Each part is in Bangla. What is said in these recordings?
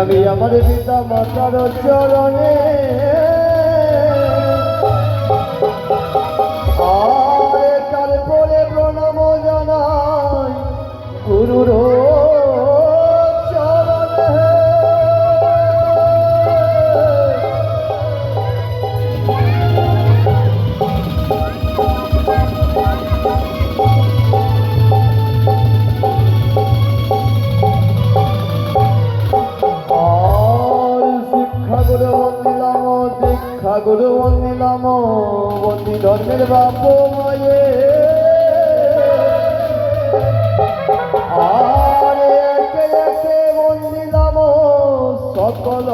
আমি আমার পিতা মাতার চরণে তারপরে প্রণাম জানাই গুরুর চরণে। গুরু বন্দিলাম বন্দি ধর্মের বাপ মায়ে আর একে একে বন্দিলাম সকল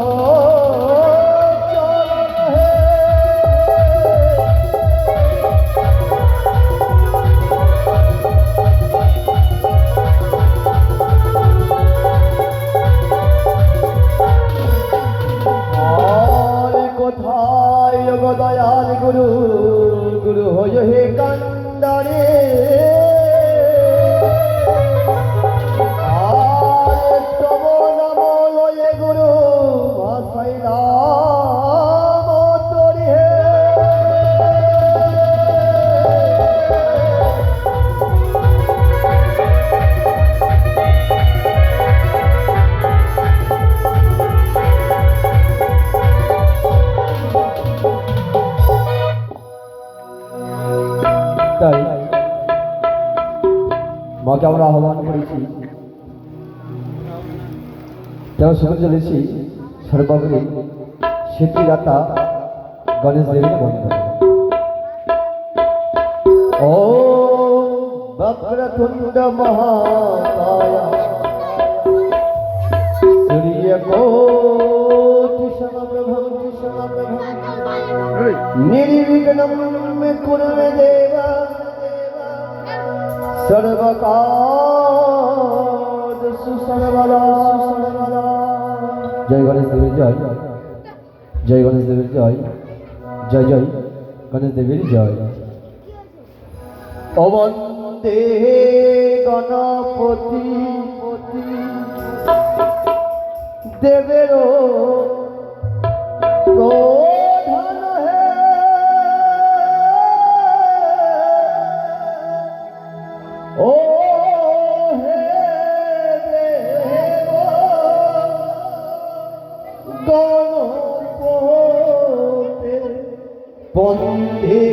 দয়াল গুরু গুরু হয়ে হে কান্ডারে আর তব নাম লয়ে গুরু ভাসাইলাম তোরে হে। তাই মাকে আমরা আহ্বান করেছি, যেন শুনে চলেছি সর্বাগ্রে স্মৃতিদাতা গণেশ দেবের বন্ধন। ও বক্রতুণ্ড মহাকায় সূর্যকোটি সমপ্রভং নির্বিঘ্নম কুরু মে দেব সর্বকাজ সুসর্বদা। জয় গণেশ দেবের জয়, জয় গণেশ দেবের জয়, জয় জয় গণেশ দেবের জয়। ও বন্দে গণপতি দেবের প্রধান হে ও হে দেব গণপতি বন্দে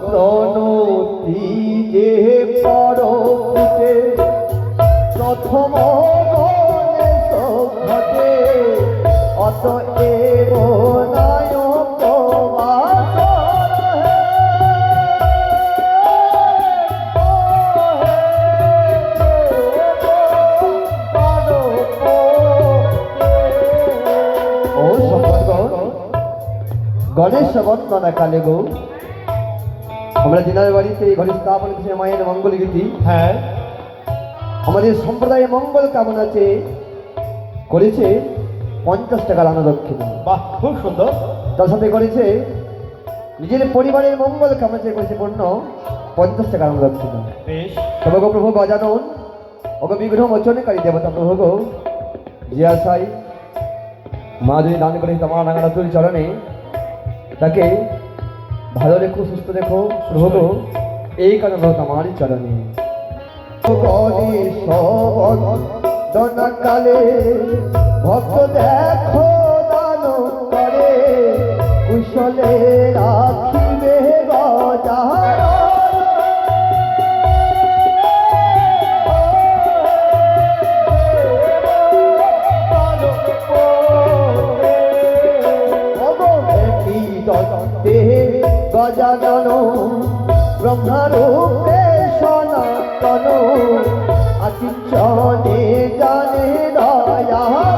প্রণতি যে পরপুটে প্রথম গণেশ ঘটে অতএব নায়ক ও সম্পর্ক গণেশ বন্দনা কালে গো আমরা জেনার বাড়িতে ঘরে স্থাপন করেছি মায়ের মঙ্গল গীতি। হ্যাঁ, আমাদের সম্প্রদায়ে মঙ্গল কামনা করেছে 50 টাকা রানা দক্ষিণা। বাহ, খুব সুন্দর। তার সাথে করেছে নিজের পরিবারের মঙ্গল কামনা করেছে পূর্ণ 50 টাকা রানা দক্ষিণা। বেশ, তবে গো প্রভু গজানন ওগো বিগ্রহ মোচনকারী দেবতা প্রভু গো যে আশাই মা যদি দান করে তোমার রাঙানা তুল চরণে তাকে ভালো রেখো, সুস্থ রেখো প্রভু, এই কারণে তোমার চরণে। কালে ভক্ত দেখো দান করে কুশলে রাখিবে গজার। তত্ত্বে গজানন ব্রহ্মরূপে সনাতন আচিচ্ছনে জানে দয়া